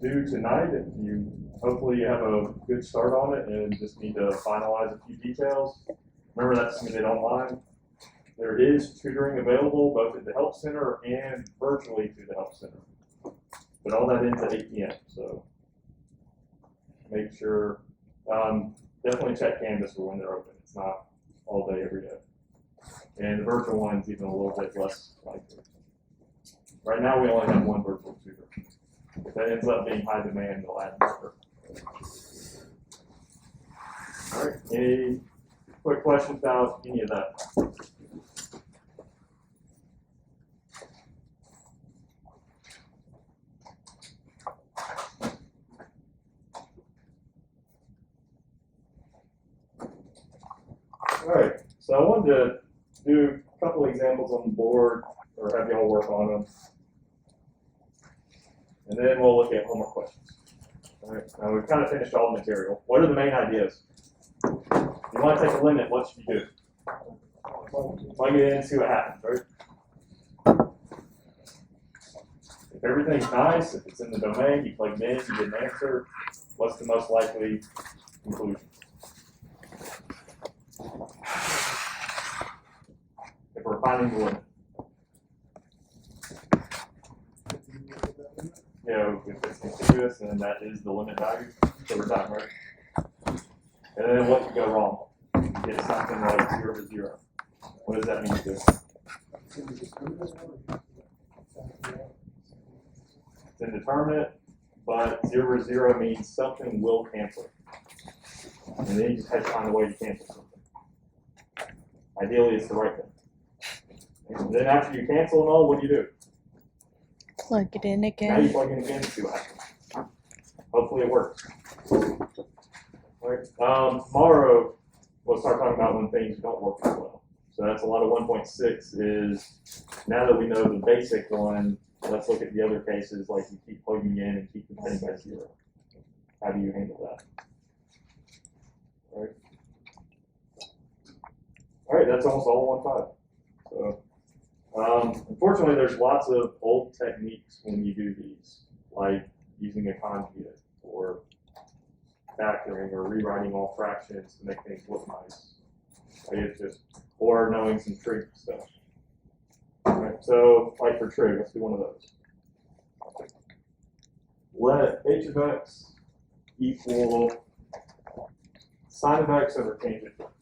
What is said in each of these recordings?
due tonight. If you hopefully you have a good start on it and just need to finalize a few details. Remember that's submitted online. There is tutoring available both at the Help Center and virtually through the Help Center. But all that ends at 8 p.m. So make sure, definitely check Canvas for when they're open. It's not all day, every day. And the virtual one's even a little bit less likely. Right now we only have one virtual tutor. If that ends up being high demand, they'll add more. All right, any quick questions about any of that? All right, so I wanted to do a couple examples on the board, or have y'all work on them. And then we'll look at homework questions. All right, now we've kind of finished all the material. What are the main ideas? If you want to take a limit, what should you do? Plug it in and see what happens, right? If everything's nice, if it's in the domain, you plug it in, you get an answer. What's the most likely conclusion? If we're finding the limit. You know, if it's continuous, then that is the limit value over time, right? And then what could go wrong? You get something like 0 to 0. What does that mean to do? It's indeterminate, but 0 to 0 means something will cancel. And then you just have to find a way to cancel something. Ideally, it's the right thing. And then after you cancel them all, what do? Plug it in again. Now you plug in again and see what happens. Hopefully it works. All right. Tomorrow we'll start talking about when things don't work as well. So that's a lot of 1.6 is, now that we know the basic one, let's look at the other cases, like you keep plugging in and keep dividing by 0. How do you handle that? All right. All right, that's almost all 1.5. So unfortunately, there's lots of old techniques when you do these, like using a conjugate or factoring or rewriting all fractions to make things look nice. Like it's just, or knowing some trig stuff. All right, so like for trig, let's do one of those. Let h of x equal sine of x over tangent of x.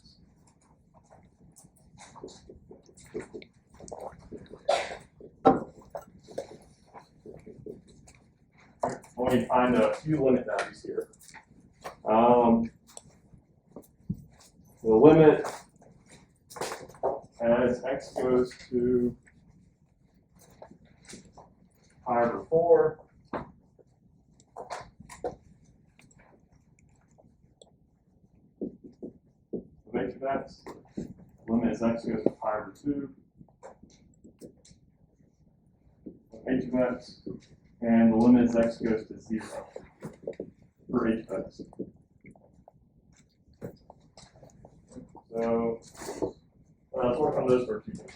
I want you to find a few limit values here. The limit as x goes to pi over 4 of h of x. Limit as x goes to pi over 2 of h of x. And the limit as x goes to 0 for h of x. So let's work on those for a few minutes.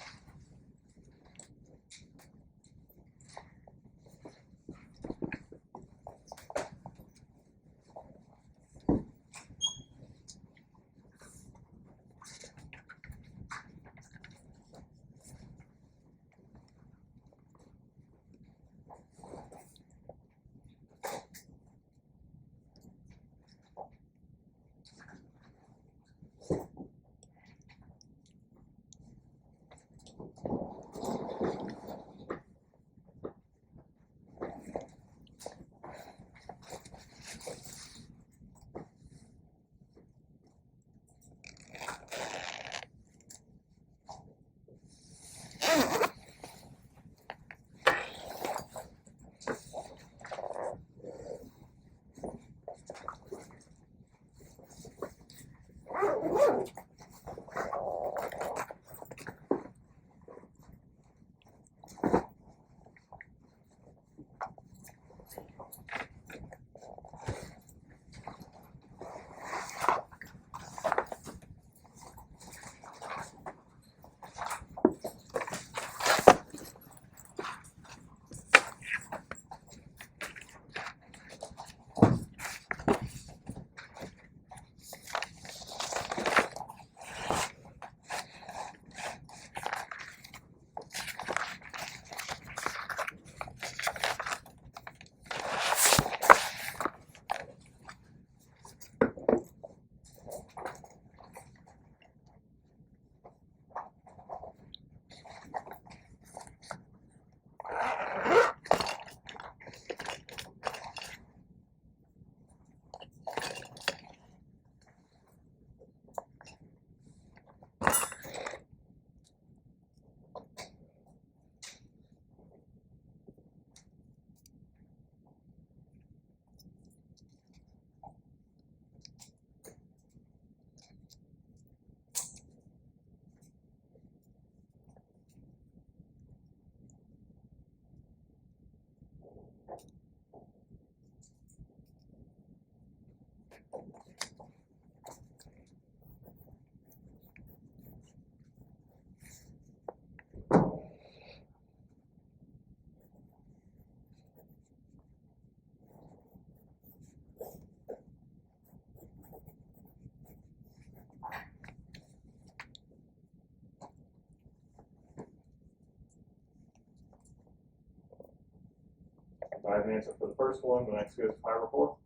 If I have an answer for the first one, the next goes to fire report.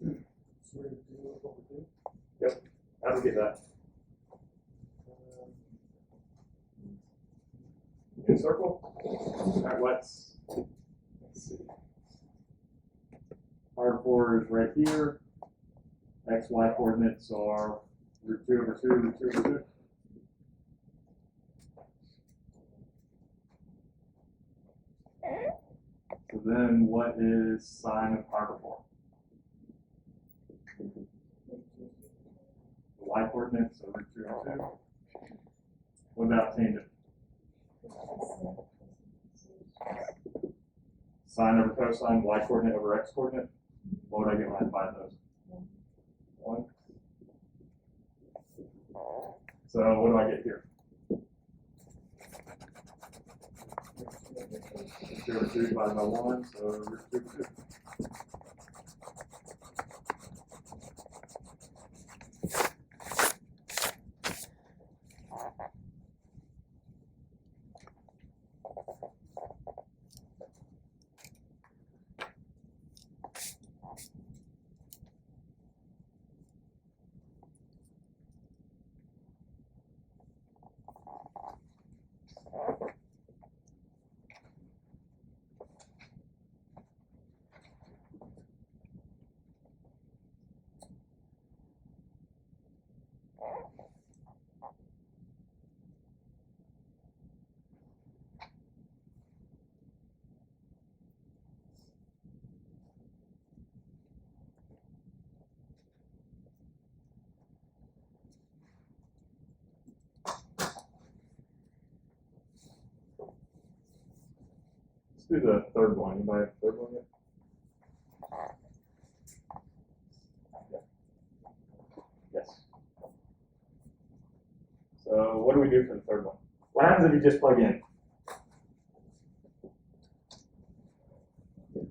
So we're gonna do what we do. How do we get that? In a circle? Alright, let's see. Fire report is right here. X, Y coordinates are root 2 over 2, root 2 over 2. So then what is sine of pi over 4? The y coordinates are root 2 over 2. What about tangent? Sine over cosine, y coordinate over x coordinate. What would I get when I divide those? 1. So what do I get here? 2 over 2 divided by 1, so root 2 over 2. Let's do the third one. Anybody have the third one yet? Yes. So what do we do for the third one? What happens if you just plug in? So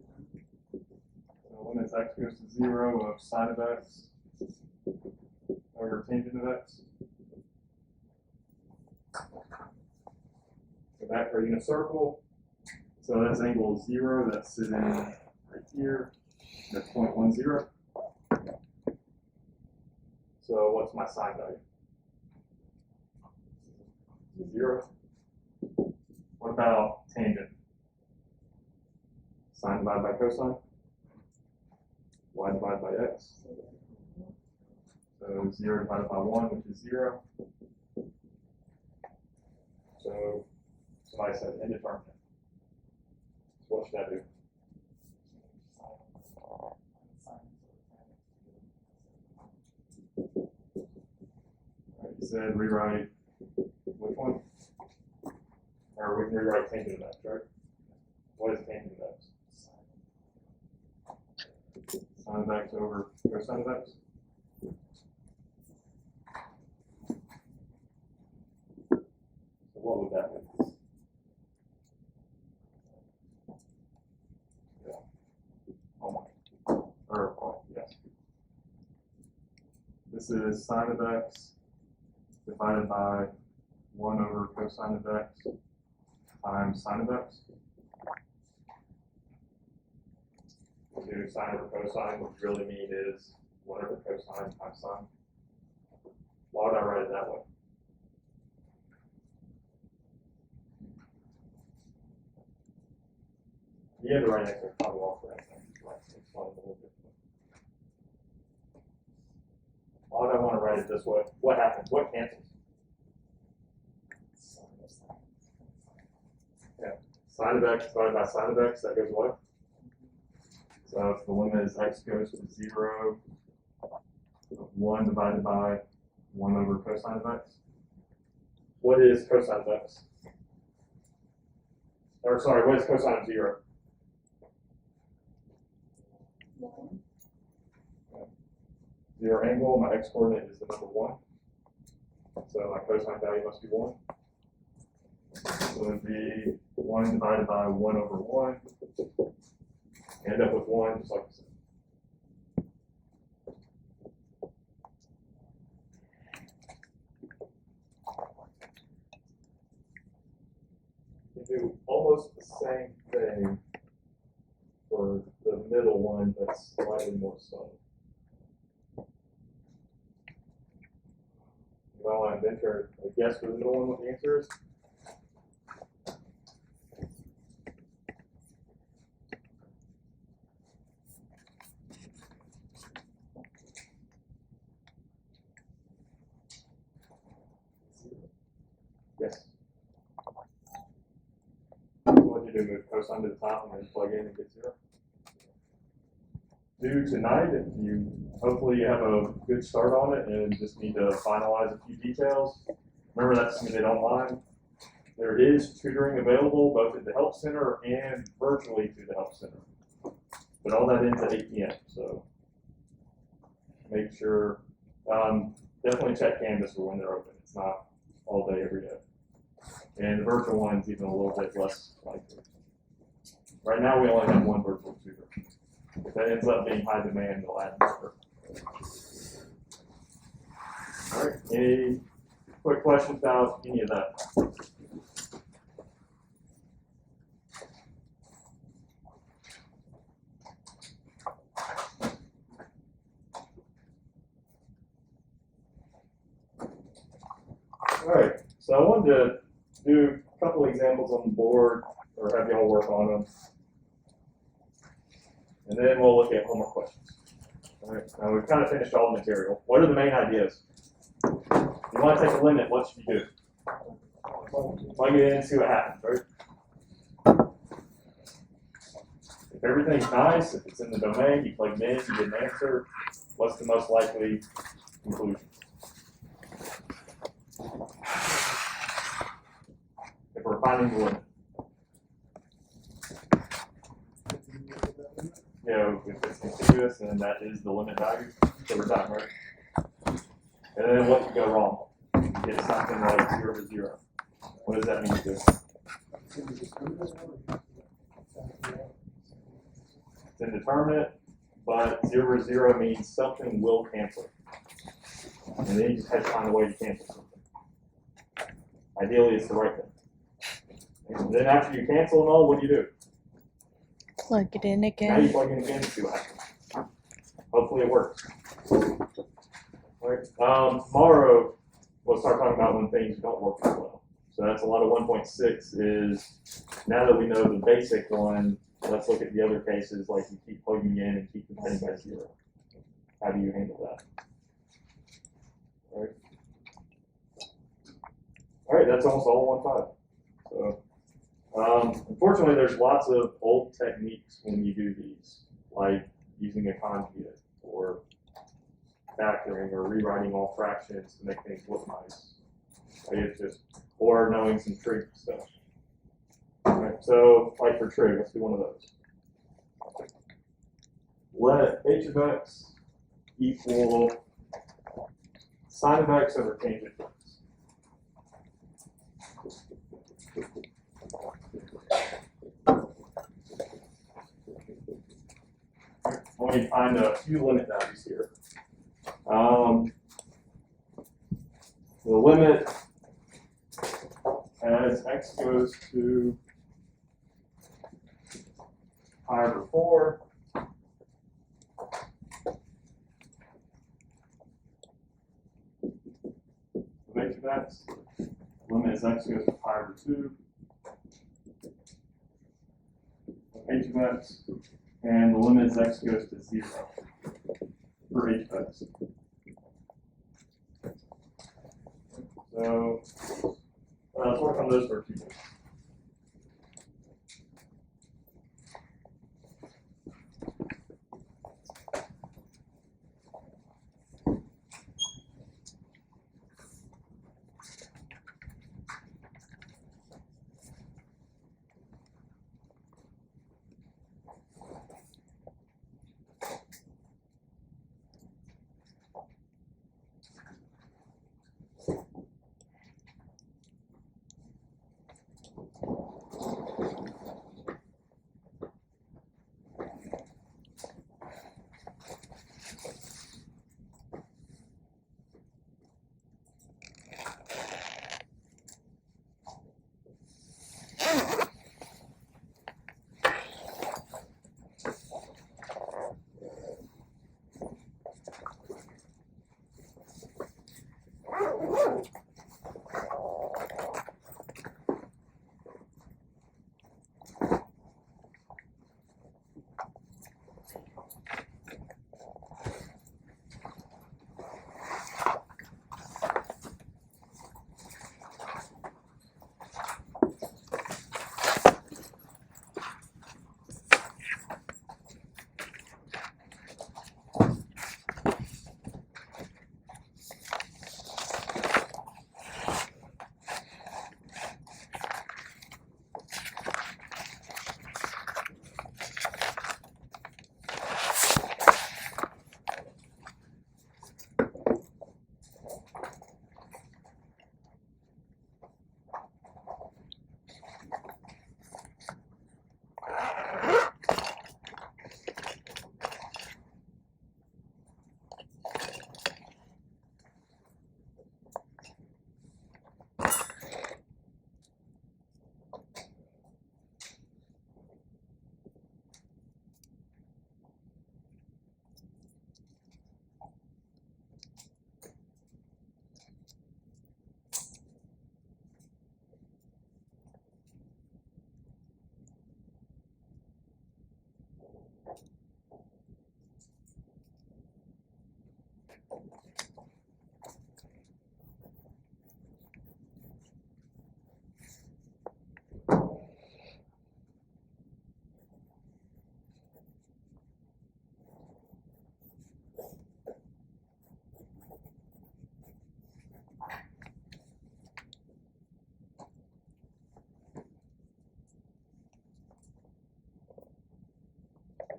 limits x goes to 0 of sine of x over tangent of x. So that creating a circle. So that's angle 0, that's sitting right here. That's 0.10. So what's my sine value? 0. What about tangent? Sine divided by cosine? Y divided by x. So 0 divided by 1, which is 0. So somebody said indeterminate. So what should I do? Alright, you said rewrite which one? Or we can rewrite tangent of x, right? What is tangent of x? Sine of x over cosine of x? So what would that be? Yeah. Oh my. Oh, yes. This is sine of x divided by 1 over cosine of x times sine of x. We do sine over cosine, what you really mean is 1 over cosine times sine. Why would I write it that way? You have to write next to probably off for anything. Explain it a little bit. Why would I want to write it this way? What happens? What cancels? Yeah. Sine of x divided by sine of x, that goes away. So if the limit is x goes to 0, 1 divided by 1 over cosine of x. What is cosine of x? Or sorry, what is cosine of 0? Zero angle, my x-coordinate is the number 1. So my cosine value must be 1. So it would be 1 divided by 1 over 1. End up with 1, just like I said. You do almost the same thing for the middle one, but slightly more subtle. You might want to venture a guess for the middle one what the answer is. Yes. What you do, move cosine to the top and then plug in and get 0. Due tonight, if you hopefully you have a good start on it and just need to finalize a few details. Remember that's submitted online. There is tutoring available both at the Help Center and virtually through the Help Center. But all that ends at 8 p.m. So make sure, definitely check Canvas for when they're open. It's not all day, every day. And the virtual one's even a little bit less likely. Right now we only have 1 virtual tutor. If that ends up being high demand, they'll add more. All right, any quick questions about any of that? All right, so I wanted to do a couple examples on the board, or have y'all work on them. And then we'll look at homework questions. All right, now we've kind of finished all the material. What are the main ideas? You want to take a limit, what should you do? Plug it in and see what happens, right? If everything's nice, if it's in the domain, you plug it in, you get an answer. What's the most likely conclusion? If we're finding the limit. You know, if it's contiguous, then that is the limit value. So we're done, right? And then what could go wrong? You get something like 0 to 0. What does that mean to do? It's indeterminate, but 0 to 0 means something will cancel. And then you just have to find a way to cancel something. Ideally, it's the right thing. And then after you cancel them all, what do? Plug it in Now you again. plug in again and see what happens. Hopefully it works. All right. Tomorrow we'll start talking about when things don't work as well. So that's a lot of 1.6 is, now that we know the basic one, let's look at the other cases, like you keep plugging in and keep depending by 0. How do you handle that? All right. All right, that's almost all 1.5. So. Unfortunately, there's lots of old techniques when you do these, like using a conjugate or factoring or rewriting all fractions to make things look nice. It's just, or knowing some trig stuff. All right, so like for trig, let's do one of those. Let h of x equal sine of x over tangent of x. I want you to find a few limit values here. The limit as x goes to pi over 4 of h of x. Limit as x goes to pi over 2 of h of x. And the limit as x goes to 0 for h of x. So let's work on those for a few minutes.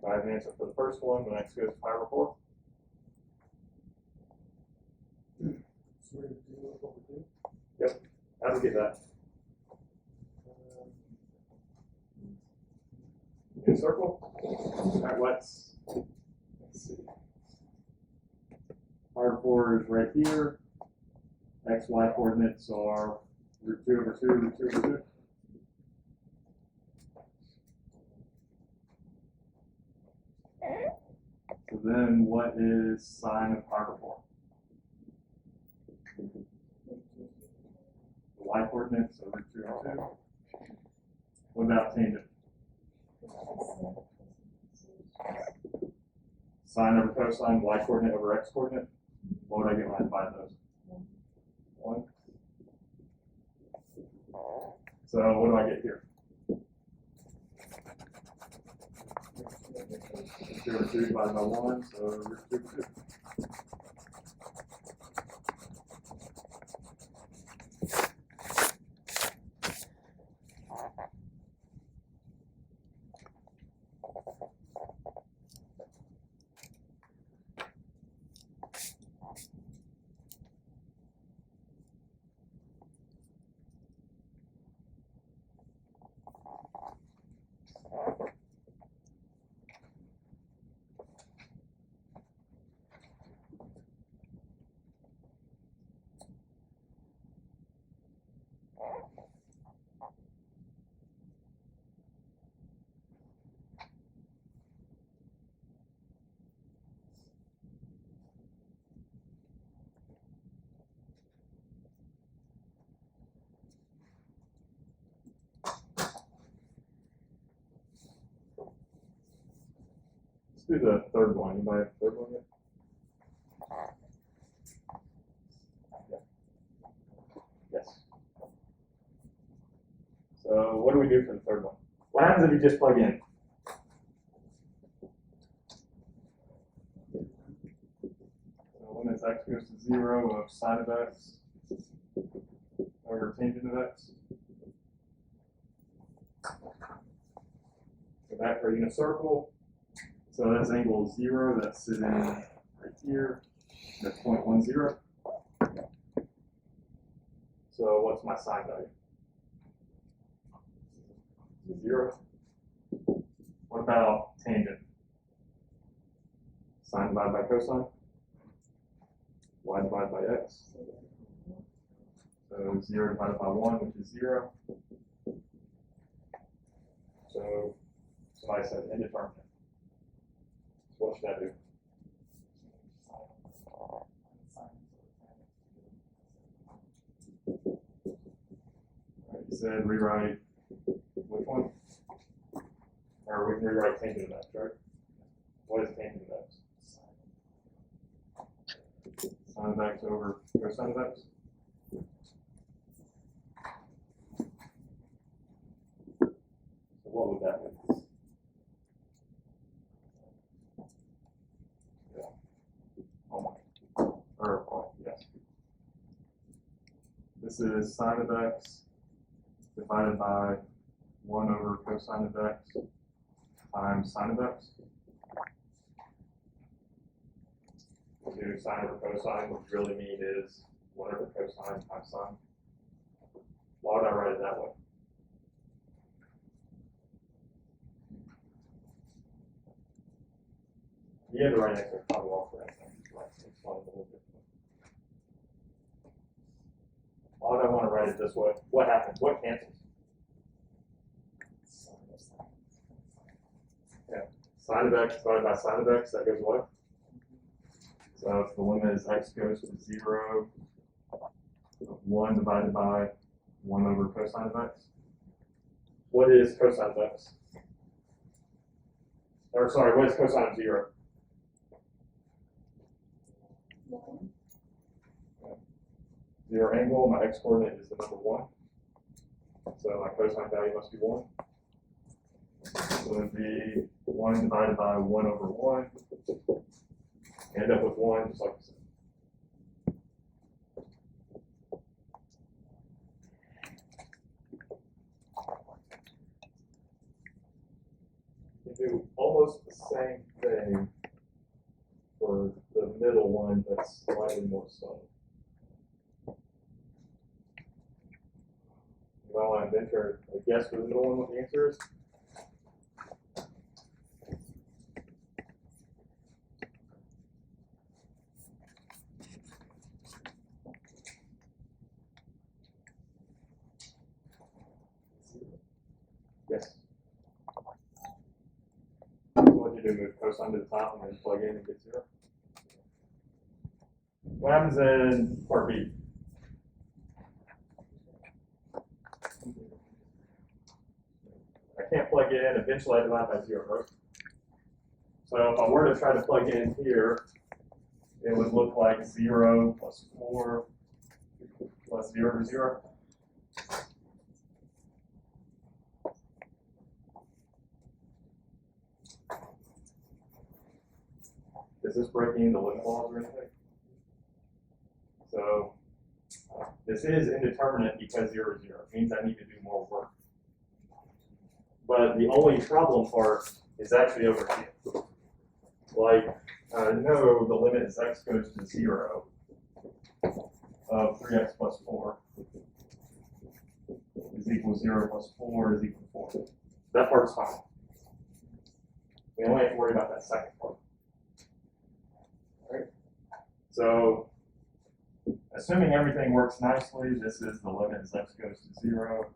I have an answer for the first one, the next goes to fire report. Sort of do what we do. How do we get that? In a circle? Alright, let's see. Fire report is right here. X, Y coordinates are root 2 over 2, root 2 over 2. So then what is sine of pi over 4? The y coordinates are root 2 over 2. What about tangent? Sine over cosine, y coordinate over x coordinate. What would I get when I divide those? 1. So what do I get here? 2 over 2 divided by 1, so root 2 over 2. Let's do the third one. Anybody have the third one yet? Yes. So what do we do for the third one? What happens if you just plug in? So limits x goes to 0 of sine of x over tangent of x. So back for a unit circle. So that's angle 0, that's sitting right here. That's 0.10. So what's my sine value? 0. What about tangent? Sine divided by cosine? Y divided by x? So 0 divided by 1, which is 0. So somebody said indeterminate. So what should I do? Alright, you said rewrite which one? Or we can rewrite tangent of x, right? What is tangent of x? Sine of x over cosine of x? So what would that be? Yeah. Oh my. Or, yes. This is sine of x divided by 1 over cosine of x times sine of x. We do sine over cosine, what you really mean is 1 over cosine times sine. Why would I write it that way? You have to write next to probably off for that thing. Explain it a little bit. Why would I want to write it this way? What happens? What cancels? Yeah. Sine of x divided by sine of x, that goes away. So if the limit is x goes to 0, 1 divided by 1 over cosine of x. What is cosine of x? Or sorry, what is cosine of 0? 0 angle, my x coordinate is the number 1. So my cosine value must be 1. So it would be 1 divided by 1 over 1. End up with 1, just like I said. You do almost the same thing for the middle one, but slightly more subtle. You might want to venture a guess for the middle one what the answer is. Yes. So what you do, move cosine to the top and then plug in and get 0. What happens in part B? I can't plug in, eventually I divide by 0, right? So if I were to try to plug in here, it would look like 0 plus 4 plus 0 to 0. Is this breaking into limit laws or anything? So this is indeterminate because 0 is 0. It means I need to do more work. But the only problem part is actually over here. Like, I know the limit is x goes to 0 of 3x plus 4 is equal to 0 plus 4 is equal to 4. That part's fine. We only have to worry about that second part. All right. So, assuming everything works nicely, this is the limit as x goes to 0,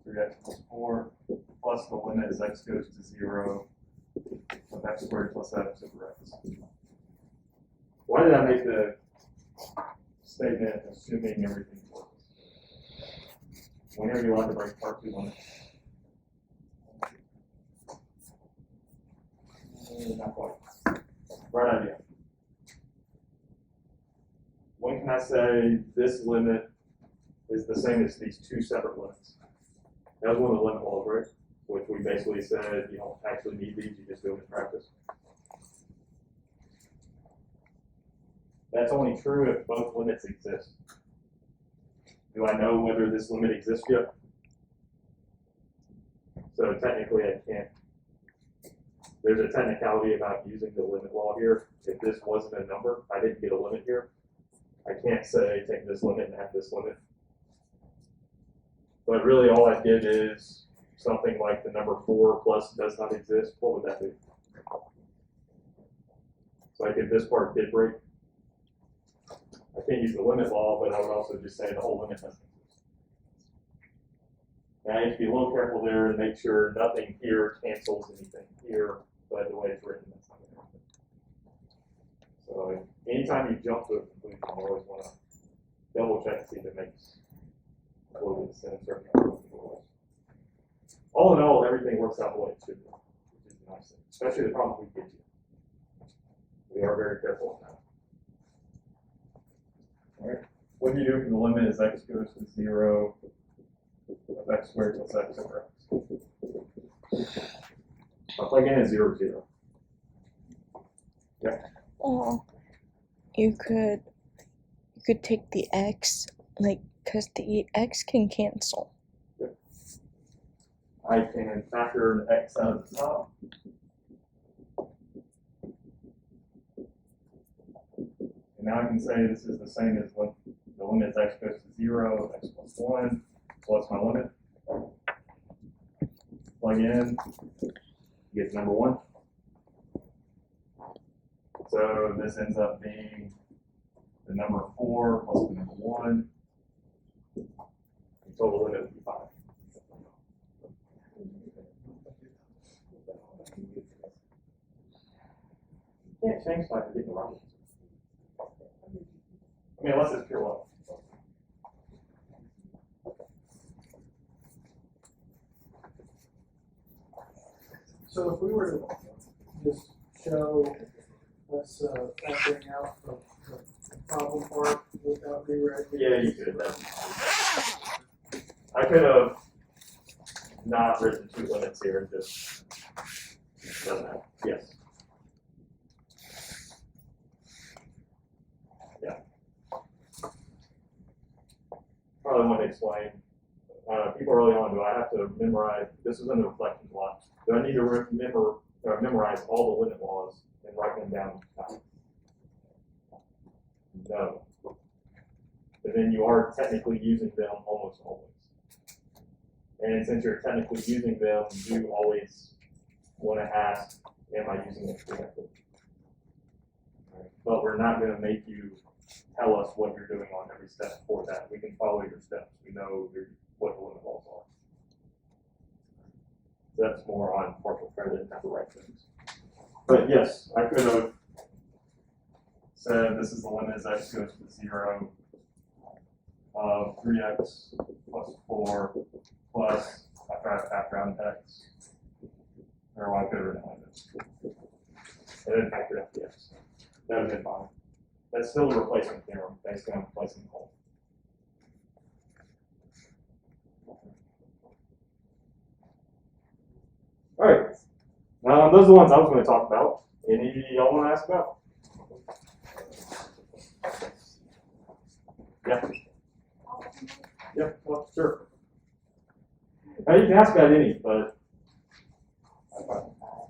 3x plus 4, plus the limit as x goes to 0 of x squared plus x over x. Why did I make the statement assuming everything works? When are you allowed to break part 2 limits? Not quite. Right idea. When can I say this limit is the same as these two separate limits? That was one of the limit laws, right? Which we basically said you don't actually need these, you just do them in practice. That's only true if both limits exist. Do I know whether this limit exists yet? So technically I can't. There's a technicality about using the limit law here. If this wasn't a number, I didn't get a limit here. I can't say take this limit and add this limit. But really all I did is something like the number 4 plus does not exist. What would that be? So like if this part did break, I can't use the limit law, but I would also just say the whole limit doesn't exist. Now I need to be a little careful there and make sure nothing here cancels anything here, but the way it's written, that's not going to happen. So anytime you jump to a conclusion, you always want to double check to see if it makes a little bit of sense or not. All in all, everything works out the way it should, which is a nice thing, especially the problems we get you. We are very careful on that. All right. What do you do if the limit is x goes to 0 of x squared plus x over x? I'll plug in at 0, 0. Yeah. Well, you could take the x, like, because the x can cancel. I can factor an x out of the top. And now I can say this is the same as when the limit is x goes to 0, x plus 1. So what's my limit? Plug in, get number 1. So this ends up being the number 4 plus the number 1. The total limit would be 5. Can't change by getting the right answer. I mean, unless it's pure luck. So if we were to just show us factoring out the problem part without rewriting. Yeah, you could. I could have not written 2 limits here and just done that. Yes. Yeah. Probably want to explain. People early on, do I have to memorize? This is in the reflections a lot. Do I need to memorize all the limit laws and write them down? No. But then you are technically using them almost always. And since you're technically using them, you do always want to ask, am I using it correctly? But we're not going to make you tell us what you're doing on every step for that. We can follow your steps. We know what the limit laws are. So that's more on partial credit, not the right things. But yes, I could have said this is the limit as x goes to 0 of 3x plus 4 plus, after I factor out x, or I could have written it like this. And then factor out the x. That would have been fine. That's still a replacement theorem based on replacing the whole. All right. Those are the ones I was going to talk about. Any y'all want to ask about? Yeah. Yeah, well, sure. Now you can ask about any, but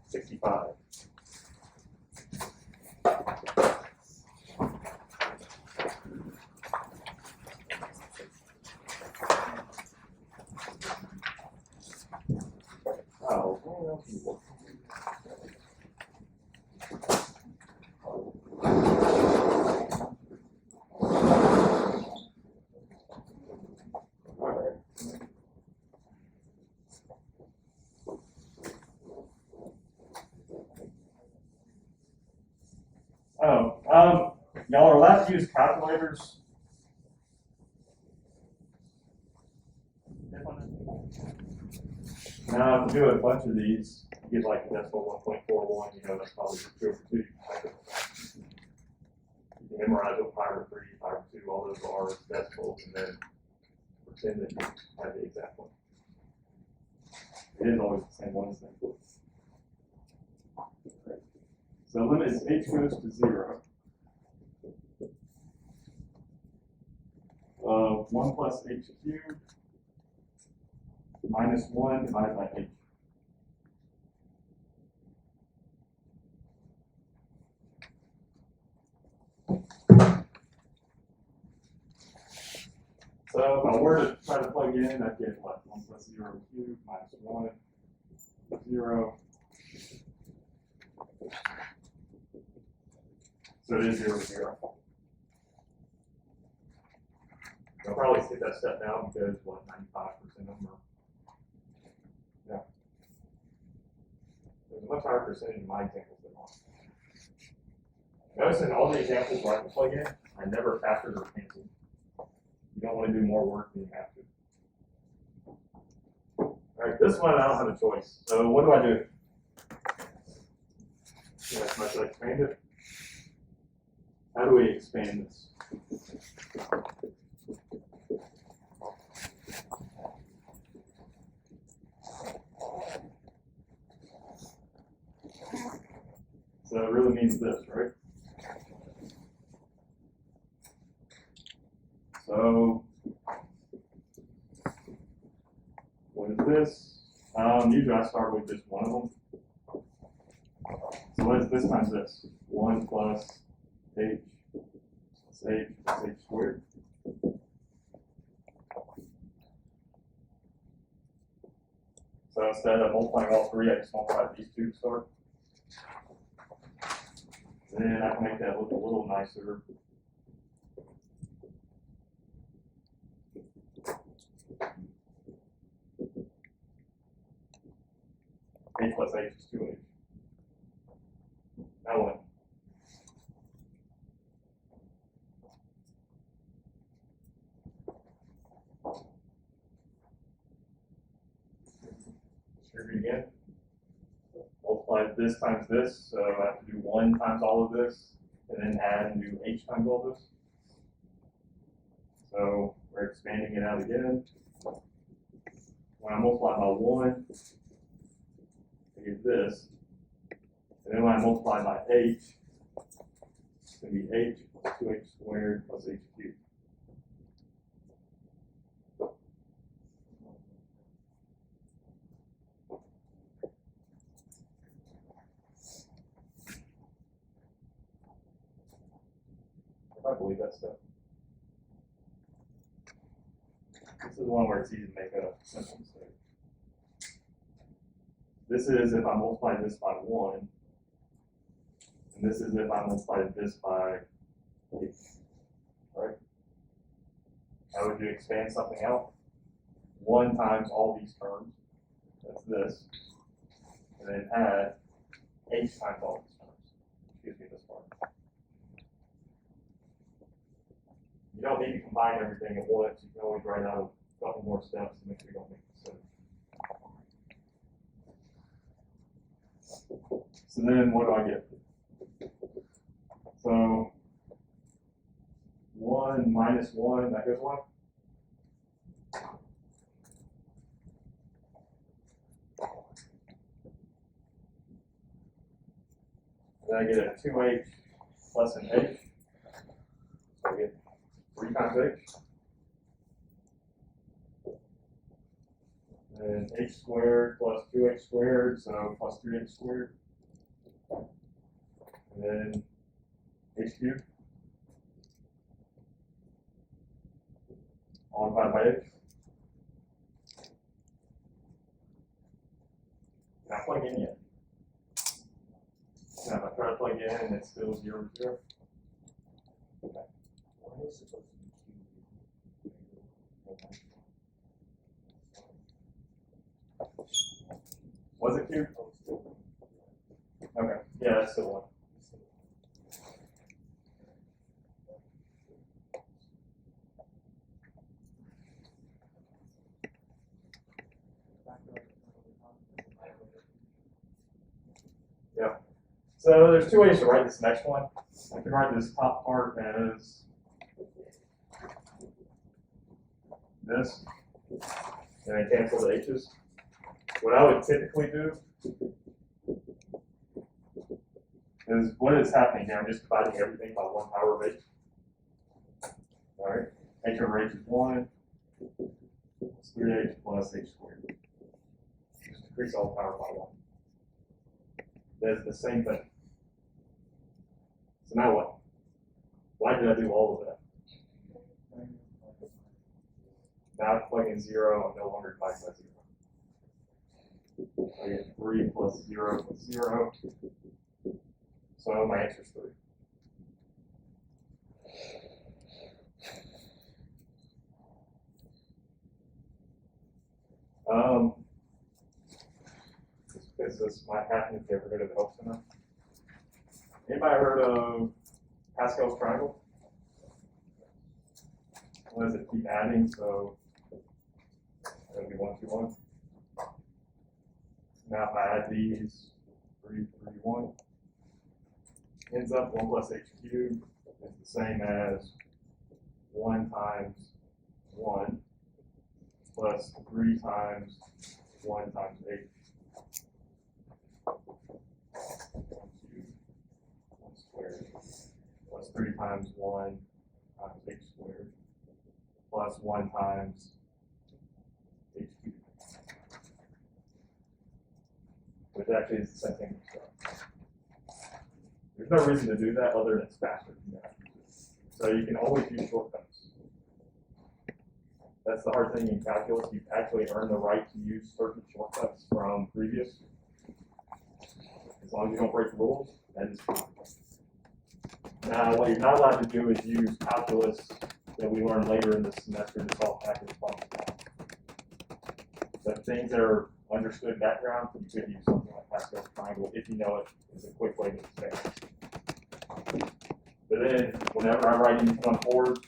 65. Oh, what else is there? Y'all are allowed to use calculators. Now, if you do a bunch of these, you get like a decimal 1.41, you know, that's probably just 2 over 2. You can memorize what pi over 3, pi over 2, all those are decimals, and then pretend that you have the exact one. It is always the same ones then. So limit is h goes to 0 of 1 plus h cubed minus 1 divided by h. So if I were to try to plug in, I'd get what? 1 plus 0 cubed minus 1, 0. So it is 0, 0. I'll probably skip that step down because, what, 95% of them are. Yeah. There's a much higher percentage of my examples than mine. Notice in all the examples where I can plug in, I never factored or canceled. You don't want to do more work than you have to. All right, this one I don't have a choice. So what do I do? Yeah, should I expand it? How do we expand this? So it really means this, right? So what is this? Usually I start with just one of them. So what is this times this? 1 plus h plus h plus h squared. So instead of multiplying all three, I just multiply these two to start. Then I can make that look a little nicer. H plus h is 2h. Now what? Distribute again. Multiply this times this, so I have to do 1 times all of this, and then add and do h times all this. So we're expanding it out again. When I multiply by 1, I get this. And then when I multiply by h, it's going to be h plus 2h squared plus h cubed. believe that stuff. This is one where it's easy to make a simple mistake. This is if I multiply this by 1, and this is if I multiply this by 8, right? How would you expand something out? 1 times all these terms, that's this, and then add h times all these terms. Excuse me, this part. You don't need to combine everything at once. You can always write out a couple more steps to make sure you don't make mistakes. So then what do I get? So 1 minus 1, that goes what? Then I get a 2h plus an h. So I get 3 times h. And h squared plus 2h squared, so plus 3h squared. And then h cubed. All divided by h. Can I plug in yet? Now, if I try to plug in and it's still 0, 0. Okay. Why is it supposed to be Was it cubed? Okay. Yeah, that's still 1. Yeah. So there's 2 ways to write this next one. I can write this top part as this, and then cancel the h's. What I would typically do is what is happening here. I'm just dividing everything by 1 power of h. All right. H over h is 1. It's 3h plus h squared. Just increase all the power by 1. That's the same thing. So now what? Why did I do all of that? Now I plug in 0, I'm no longer dividing by 0. I get 3 plus 0 plus 0. So my answer is 3. Because this might happen if you ever heard of the Help Center. Anybody heard of Pascal's triangle? What does it keep adding? So it'll be 1, 2, 1. Now if I add these, 3, 3, 1, ends up 1 plus h cubed. It's the same as 1 times 1 plus 3 times 1 times h. 1 cubed, 1 squared, plus 3 times 1 times h squared, plus 1 times h cubed. Which actually is the same thing. There's no reason to do that other than it's faster than that. So you can always use shortcuts. That's the hard thing in calculus. You actually earn the right to use certain shortcuts from previous. As long as you don't break the rules, that is fine. Now, what you're not allowed to do is use calculus that we learn later in the semester to solve calculus problems. But things that are understood background, you could use something like Pascal's triangle if you know it is a quick way to expand. But then, whenever I write anything on board,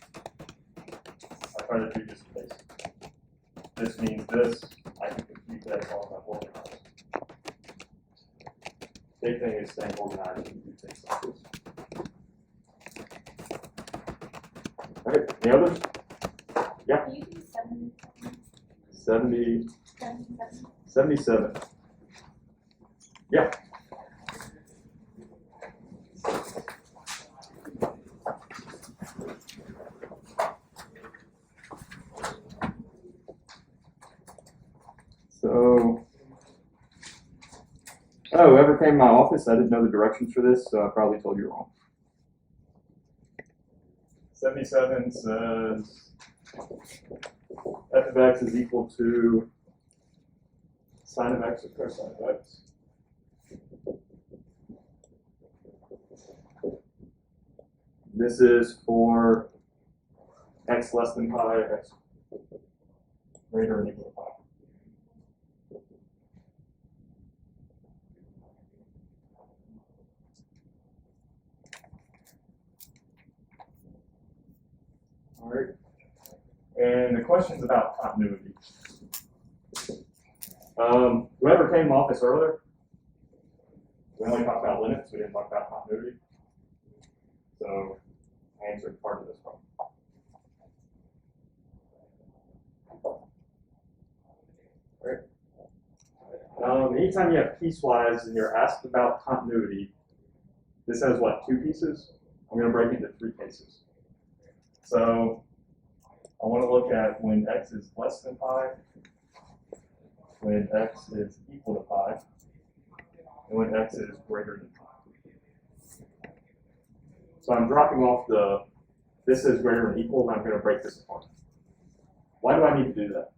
I try to do just this. This means this. I can compute that as long as I'm organized. Big thing is staying organized and do things like this. Okay, any others? Yeah. Can you do 77. Yeah. So, whoever came to my office, I didn't know the directions for this, so I probably told you wrong. 77 says f of x is equal to sine of x or cosine of x. This is for x less than pi, x greater than or equal to pi. All right. And the question's about continuity. Whoever came off this earlier, we only talked about limits, we didn't talk about continuity. So I answered part of this one. All right. Anytime you have piecewise and you're asked about continuity, this has what, 2 pieces? I'm going to break it into 3 cases. So I want to look at when x is less than pi, when x is equal to pi, and when x is greater than pi. So I'm dropping off the, this is greater than equal, and I'm going to break this apart. Why do I need to do that?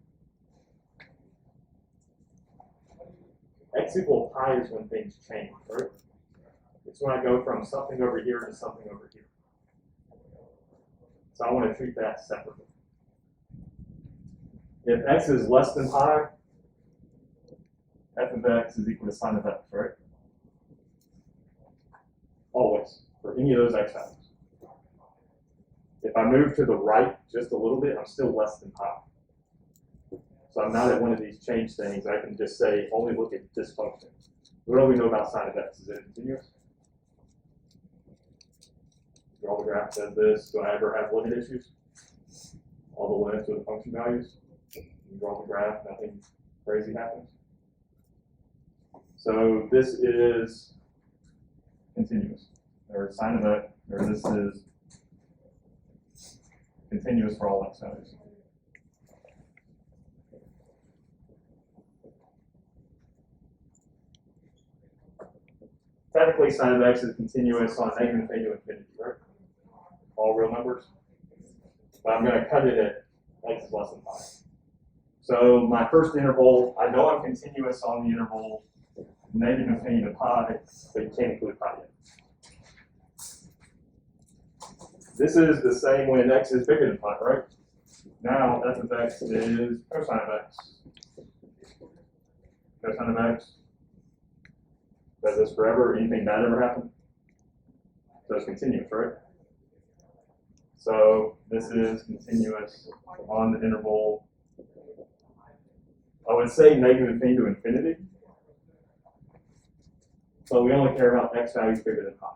X equal pi is when things change, right? It's when I go from something over here to something over here. So I want to treat that separately. If x is less than pi, f of x is equal to sine of x, right? Always, for any of those x values. If I move to the right just a little bit, I'm still less than pi. So I'm not at one of these change things. I can just say, only look at this function. What do we know about sine of x? Is it continuous? Draw the graph says this. Do I ever have limit issues? All the limits of the function values. You draw the graph, nothing crazy happens. So this is continuous, or sine of x, or this is continuous for all x values. Technically, sine of x is continuous on negative infinity to infinity, right? All real numbers. But I'm going to cut it at x is less than pi. So my first interval, I know I'm continuous on the interval negative infinity to pi, but you can't include pi yet. This is the same when x is bigger than pi, right? Now f of x is cosine of x. Cosine of x. Does this forever? Anything bad ever happen? So it's continuous, right? So this is continuous on the interval. I would say negative infinity to infinity. But we only care about x values bigger than pi.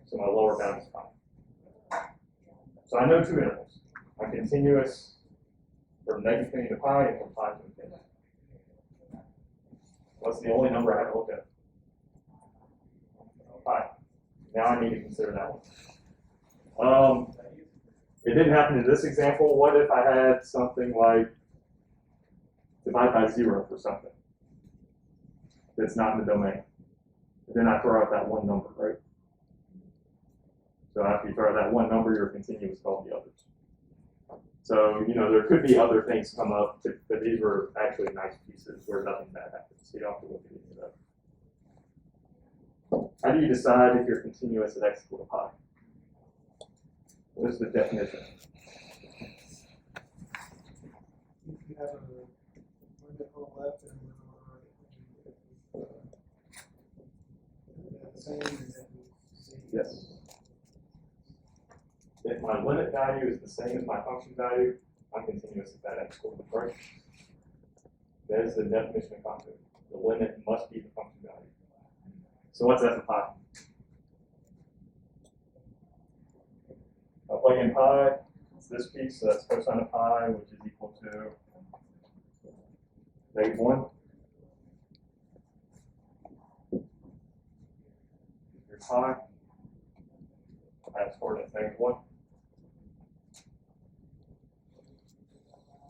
So my lower bound is pi. So I know 2 intervals. I'm continuous from negative infinity to pi and from pi to infinity. What's the only number I have to look at? Pi. Now I need to consider that one. It didn't happen in this example. What if I had something like divide by 0 for something that's not in the domain? Then I throw out that one number, right? So after you throw out that one number, you're continuous with all the others. So, you know, there could be other things come up, but these were actually nice pieces where nothing bad happens. So you don't have to look at any of that. How do you decide if you're continuous at x equal to pi? What is the definition? If you have a limit on the left and a limit on the right, the same, and then we see. Yes. If my limit value is the same as my function value, I'm continuous at that x equal to the right. That is the definition of continuity. The limit must be the function value. So what's f of pi? I'll plug in pi, it's this piece, so that's cosine of pi, which is equal to -1. Here's pi, times coordinates -1.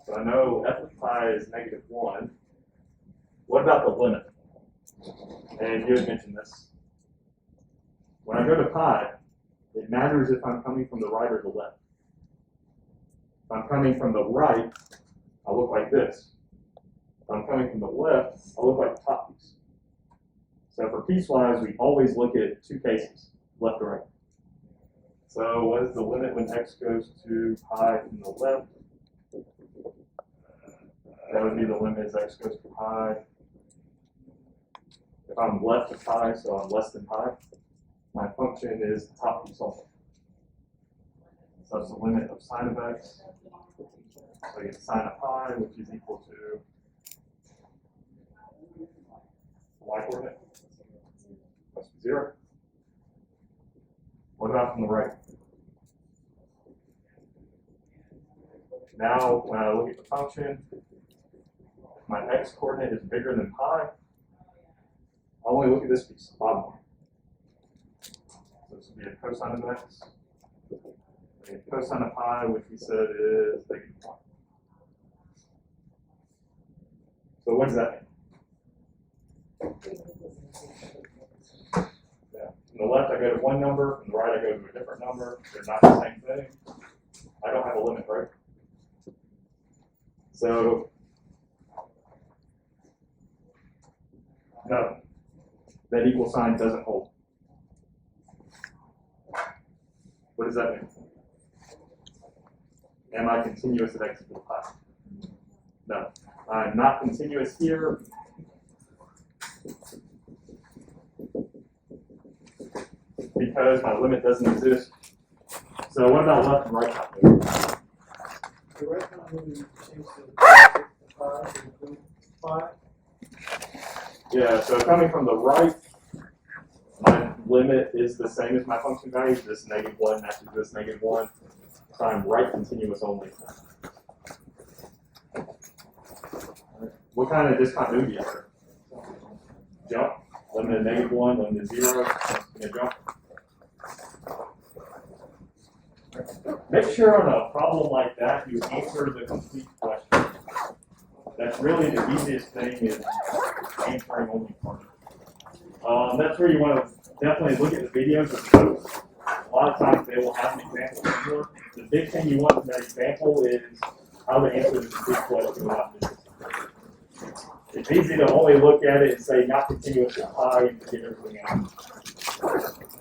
So I know f of pi is -1. What about the limit? And you had mentioned this. When I go to pi, it matters if I'm coming from the right or the left. If I'm coming from the right, I look like this. If I'm coming from the left, I look like the top piece. So for piecewise, we always look at two cases, left or right. So what is the limit when x goes to pi from the left? That would be the limit as x goes to pi. If I'm left of pi, so I'm less than pi, my function is the top piece only. So that's the limit of sine of x. So I get sine of pi, which is equal to y coordinate. Must be 0. What about from the right? Now, when I look at the function, if my x coordinate is bigger than pi, I only look at this piece, the bottom one. So this would be a cosine of x. And cosine of pi, which we said is -1. So what does that mean? Yeah. From the left, I go to one number. From the right, I go to a different number. They're not the same thing. I don't have a limit, right? So, no, that equal sign doesn't hold. What does that mean? Am I continuous at x equals pi? No, I'm not continuous here. Because my limit doesn't exist. So what about left and right continuity? The right continuity changes to 5 to include 5. Yeah, so coming from the right, my limit is the same as my function value. This -1 matches this -1. So I'm right continuous only. What kind of discontinuity is there? Jump. Limit of -1, limit of 0. Gonna jump. Make sure on a problem like that you answer the complete question. That's really the easiest thing is answering only part. That's where you want to definitely look at the videos of those. A lot of times they will have an example similar. The big thing you want from that example is how to answer the complete question without this. It's easy to only look at it and say not continuous with pi and forget everything else.